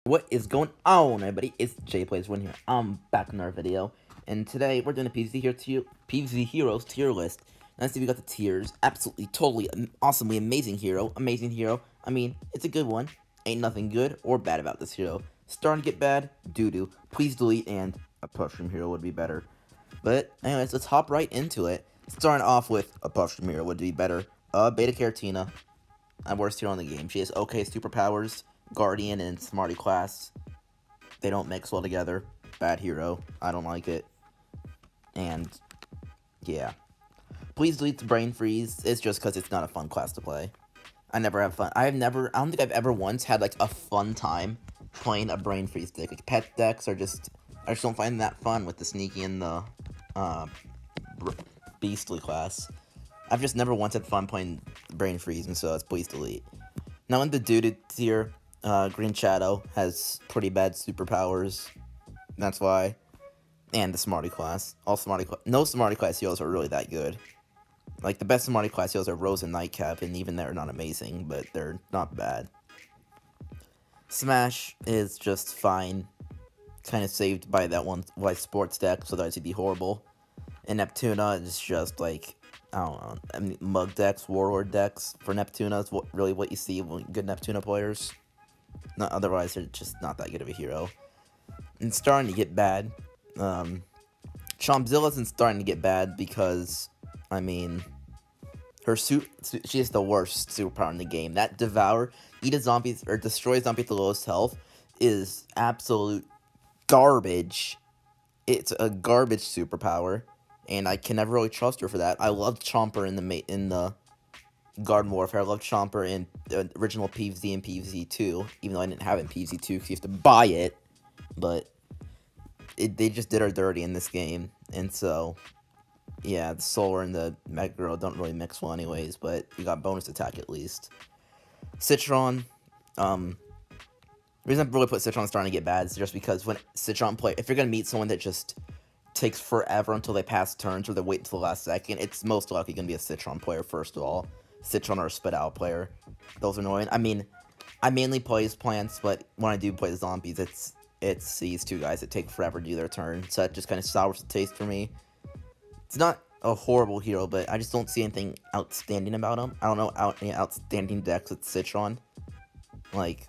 What is going on, everybody? It's JayPlayzFTW here. I'm back in our video, and today we're doing a PvZ Heroes tier list. Let's see, we got the tiers. Absolutely, totally, awesomely amazing hero. Amazing hero. I mean, it's a good one. Ain't nothing good or bad about this hero. Starting to get bad, doo-doo. Please delete, and a mushroom hero would be better. But anyways, let's hop right into it. Starting off with a mushroom hero would be better. Beta Caratina. I'm worst hero in the game. She has okay superpowers. Guardian and Smarty class. They don't mix well together. Bad hero. I don't like it. And, yeah. Please delete the Brain Freeze. It's just because it's not a fun class to play. I never have fun. I don't think I've ever once had, like, a fun time playing a Brain Freeze deck. Like, pet decks are just, I just don't find that fun with the Sneaky and the, Beastly class. I've just never once had fun playing Brain Freeze, and so it's please delete. Now in the doo-doo tier, Green Shadow has pretty bad superpowers. That's why. And the Smarty class. No Smarty class heroes are really that good. Like, the best Smarty class heroes are Rose and Nightcap, and even they're not amazing, but they're not bad. Smash is just fine. Kind of saved by that one white sports deck, so otherwise it'd be horrible. And Neptuna is just, like, I don't know. I mean, Mug decks, Warlord decks for Neptuna is really what you see with good Neptuna players. Not otherwise, they're just not that good of a hero. And starting to get bad. Chompzilla isn't starting to get bad because, I mean, she has the worst superpower in the game. That Devour, Zombies, or Destroy Zombies at the lowest health is absolute garbage. It's a garbage superpower, and I can never really trust her for that. I loved Chomper in the Garden Warfare. I loved Chomper in the original PvZ and PvZ 2, even though I didn't have it in PvZ 2 because you have to buy it. But they just did her dirty in this game, and so, yeah, the Solar and the Mega Girl don't really mix well anyways, but you got bonus attack at least. Citron, the reason I really put Citron starting to get bad is just because when Citron play, if you're going to meet someone that just takes forever until they pass turns or they wait until the last second, it's most likely going to be a Citron player, first of all. Citron or a Spit Out player. Those are annoying. I mean, I mainly play as plants, but when I do play zombies, it's these two guys that take forever to do their turn, so that just kind of sours the taste for me. It's not a horrible hero, but I just don't see anything outstanding about him. I don't know any outstanding decks with Citron. Like,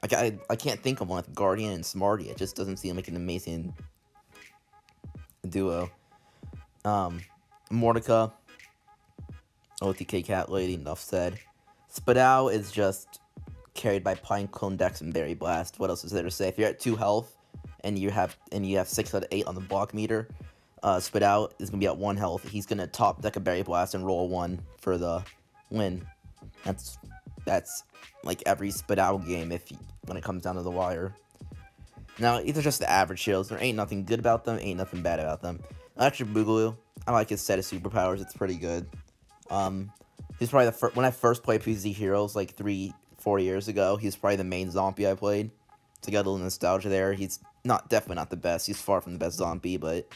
I can't think of one with Guardian and Smarty. It just doesn't seem like an amazing duo. Mordecai, OTK Cat Lady, enough said. Spadao is just carried by Pinecone decks and Berry Blast. What else is there to say? If you're at 2 health and you have 6 out of 8 on the block meter, Spadao is gonna be at 1 health. He's gonna top deck a Berry Blast and roll 1 for the win. That's like every Spadao game when it comes down to the wire. Now, these are just the average heroes. There ain't nothing good about them, ain't nothing bad about them. Electric Boogaloo, I like his set of superpowers. It's pretty good. He's probably when I first played PvZ Heroes, like 3-4 years ago, he's probably the main zombie I played. To get a little nostalgia there. He's definitely not the best. He's far from the best zombie, but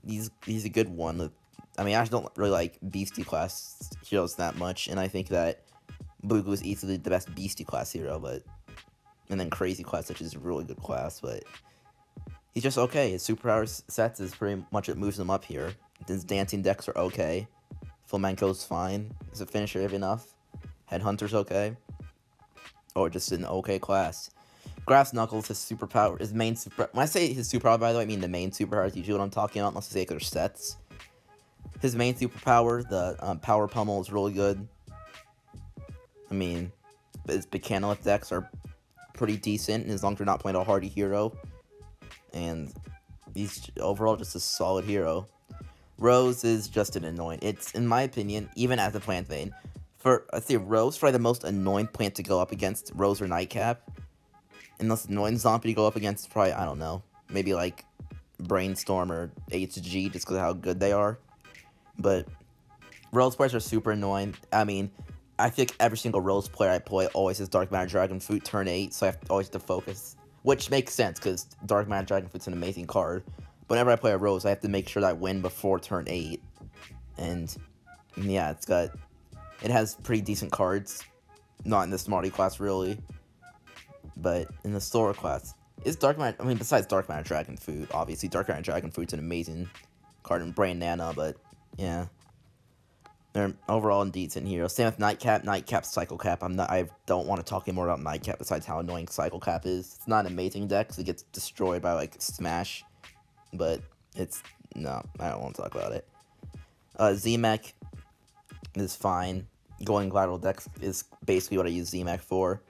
he's a good one. I mean, I don't really like Beastie class heroes that much, and I think that Boogaloo is easily the best Beastie class hero, and then Crazy class, which is a really good class, but he's just okay. His superpower sets is pretty much what moves him up here. His dancing decks are okay. Flamenco's fine. Is a finisher enough? Headhunter's okay. Or just an okay class. Grass Knuckles, his main super. When I say his superpower, by the way, I mean the main superpower is usually what I'm talking about, unless I say they're sets. His main superpower, the Power Pummel, is really good. I mean, his Mechanolith decks are pretty decent, as long as you're not playing a hardy hero. And he's overall just a solid hero. Rose is just an annoying. It's, in my opinion, even as a plant vein, Rose is probably the most annoying plant to go up against, Rose or Nightcap. And the most annoying zombie to go up against is probably, I don't know, maybe like Brainstorm or HG, just because of how good they are. But Rose players are super annoying. I mean, I think every single Rose player I play always has Dark Matter Dragon Fruit turn 8, so I always have to focus. Which makes sense, because Dark Matter Dragon Fruit's an amazing card. Whenever I play a Rose, I have to make sure that I win before turn 8. And, yeah, it has pretty decent cards. Not in the Smarty class, really. But in the Sora class, it's Dark Matter. I mean, besides Dark Matter Dragon Food, obviously Dark Matter Dragon Food's an amazing card in Brain Nana. But yeah, they're overall a decent hero. Same with Nightcap. Nightcap, Cycle Cap. I don't want to talk anymore about Nightcap besides how annoying Cycle Cap is. It's not an amazing deck because it gets destroyed by like Smash. But no, I don't want to talk about it. Z-Mech is fine. Going Lateral Dex is basically what I use Z-Mech for.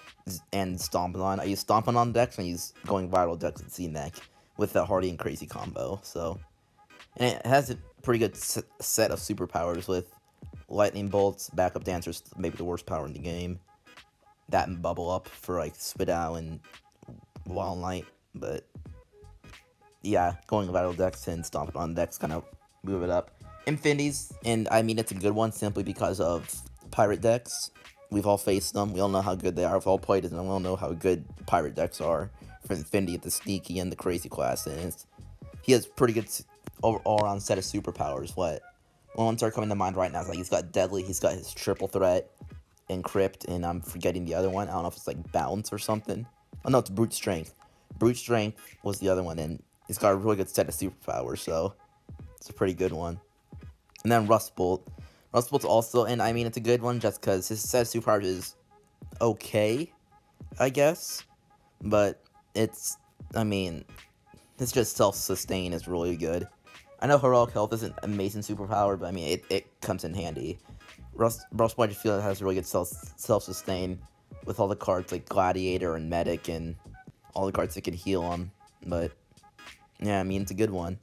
And Stomping On. I use Stomping On decks and I use Going Lateral Dex with Z-Mech with the Hardy and Crazy combo. So, and it has a pretty good set of superpowers with Lightning Bolts, Backup Dancer's maybe the worst power in the game. That and Bubble Up for like Spit Out and Wild Knight. But yeah, Going Lateral Dex and Stomping On decks kind of move it up. Infinities, and I mean it's a good one simply because of pirate decks. We've all faced them. We all know how good they are. We've all played it, and we all know how good pirate decks are for Infinity, the sneaky and the crazy class. And he has pretty good all-around set of superpowers. What ones are coming to mind right now is like he's got Deadly, he's got his Triple Threat, Encrypt, and I'm forgetting the other one. I don't know if it's like Bounce or something. Oh no, it's Brute Strength. Brute Strength was the other one, and he's got a really good set of superpowers, so it's a pretty good one. And then Rust Bolt. Rust Bolt's also, and I mean, it's a good one just because his set of superpowers is okay, I guess. But it's, I mean, it's just self-sustain is really good. I know Heroic Health isn't an amazing superpower, but I mean, it comes in handy. Rust Bolt, I just feel it has really good self-sustain with all the cards like Gladiator and Medic and all the cards that can heal him. But, yeah, I mean, it's a good one.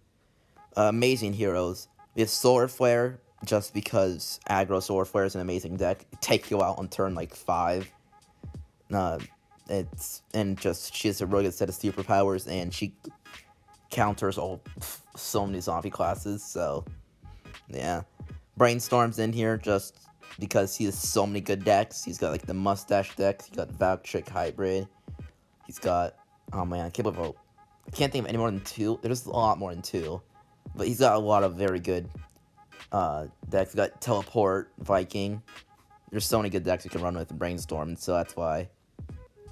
Amazing heroes. We have Solar Flare, just because aggro Solar Flare is an amazing deck. Take you out on turn like 5. She has a really good set of superpowers, and she counters so many zombie classes. So yeah, Brainstorm's in here just because he has so many good decks. He's got like the Mustache deck. He's got Valkyrie Hybrid. He's got, oh man, I can't think of any more than 2. There's a lot more than 2. But he's got a lot of very good decks. He's got Teleport, Viking. There's so many good decks you can run with in Brainstorm, so that's why.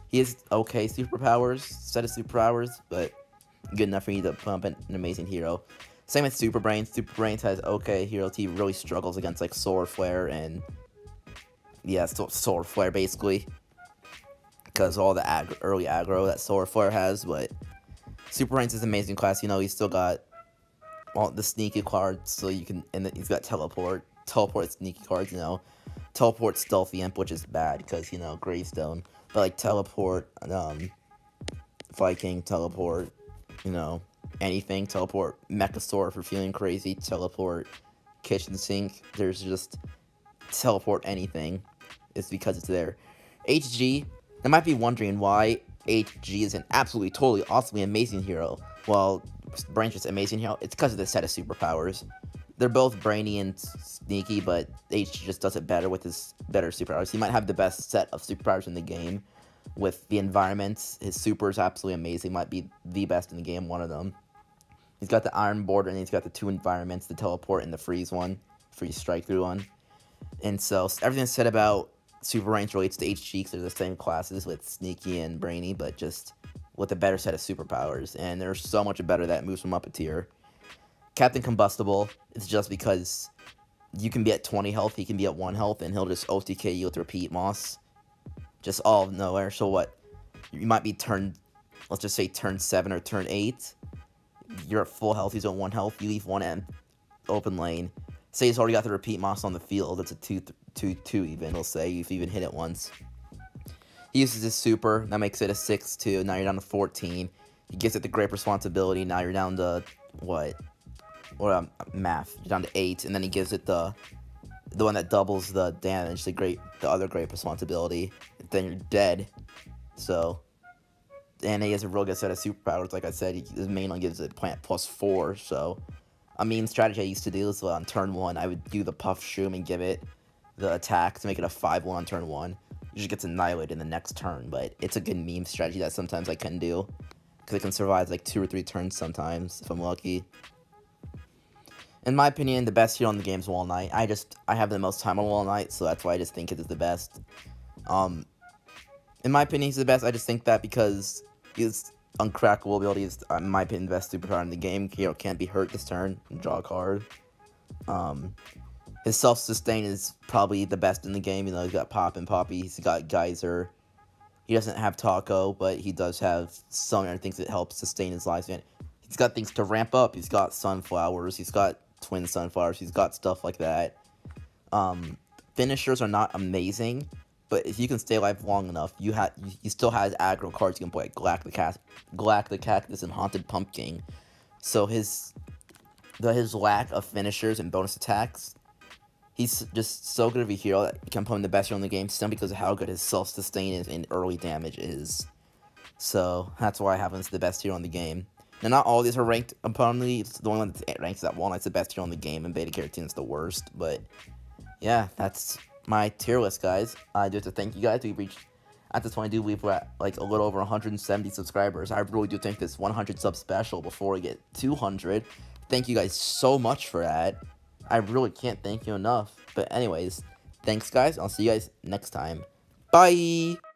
He has okay superpowers, set of superpowers, but good enough for you to pump an amazing hero. Same with Super Brains. Super Brains has okay heroes. He really struggles against like Solar Flare and yeah, Solar Flare basically. Because all the early aggro that Solar Flare has, but Super Brains is an amazing class. You know, he's still got all the sneaky cards, so you can, and he's got Teleport sneaky cards, you know, Teleport Stealthy Imp, which is bad, because, you know, Gravestone, but, like, Teleport, Viking, Teleport, you know, anything, Teleport Mechasaur for feeling crazy, Teleport Kitchen Sink, there's just Teleport anything, it's because it's there. HG, I might be wondering why HG is an absolutely, totally, awesomely amazing hero, while Brain's just amazing hero. It's because of the set of superpowers. They're both brainy and sneaky, but HG just does it better with his better superpowers. He might have the best set of superpowers in the game. With the environments, his super is absolutely amazing. Might be the best in the game, one of them. He's got the Iron Border, and he's got the 2 environments, the Teleport and the Freeze one, Freeze Strike Through one. And so, everything said about Super Brains relates to HG, because they're the same classes with Sneaky and Brainy, but just with a better set of superpowers, and they're so much better that moves them up a tier. Captain Combustible is just because you can be at 20 health, he can be at 1 health, and he'll just OTK you with Repeat Moss. Just all of nowhere. So what? You might be let's just say turn 7 or turn 8. You're at full health, he's at 1 health, you leave 1 open lane. Say he's already got the Repeat Moss on the field, it's a 2-2 even, he'll say, if you even hit it once. He uses his super, that makes it a 6-2, now you're down to 14. He gives it the Great Responsibility, now you're down to, what? Or, math, you're down to 8, and then he gives it the one that doubles the damage, the other Great Responsibility, then you're dead. So, and he has a real good set of superpowers, like I said, his main one gives it plant +4, so, a mean strategy I used to do is on turn 1, I would do the Puff Shoom and give it the attack to make it a 5-1 on turn 1. Usually gets annihilated in the next turn, but it's a good meme strategy that sometimes I can do, because it can survive like 2 or 3 turns sometimes, if I'm lucky. In my opinion, the best hero in the game is Wall Knight. I have the most time on Wall Knight, so that's why I just think it is the best. In In my opinion, he's the best. I just think that because his uncrackable ability is, in my opinion, the best superpower in the game. You know, can't be hurt this turn and draw a card. His self-sustain is probably the best in the game. You know, he's got Pop and Poppy. He's got Geyser. He doesn't have Taco, but he does have some other things that help sustain his lifespan. He's got things to ramp up. He's got Sunflowers. He's got Twin Sunflowers. He's got stuff like that. Finishers are not amazing, but if you can stay alive long enough, you still have aggro cards you can play, like Glack the Cactus and Haunted Pumpkin. So his lack of finishers and bonus attacks, he's just so good of a hero that he can put him the best hero in the game simply because of how good his self-sustain is and early damage is. So that's why I have him as the best hero in the game. Now, not all of these are ranked opponently. It's the only one that's ranked at 1 that's the best hero in the game, and Beta Carotene is the worst. But yeah, that's my tier list, guys. I do have to thank you guys. We've reached, at this point, I do believe we're at like a little over 170 subscribers. I really do think this 100 sub special before we get 200. Thank you guys so much for that. I really can't thank you enough. But anyways, thanks, guys. I'll see you guys next time. Bye!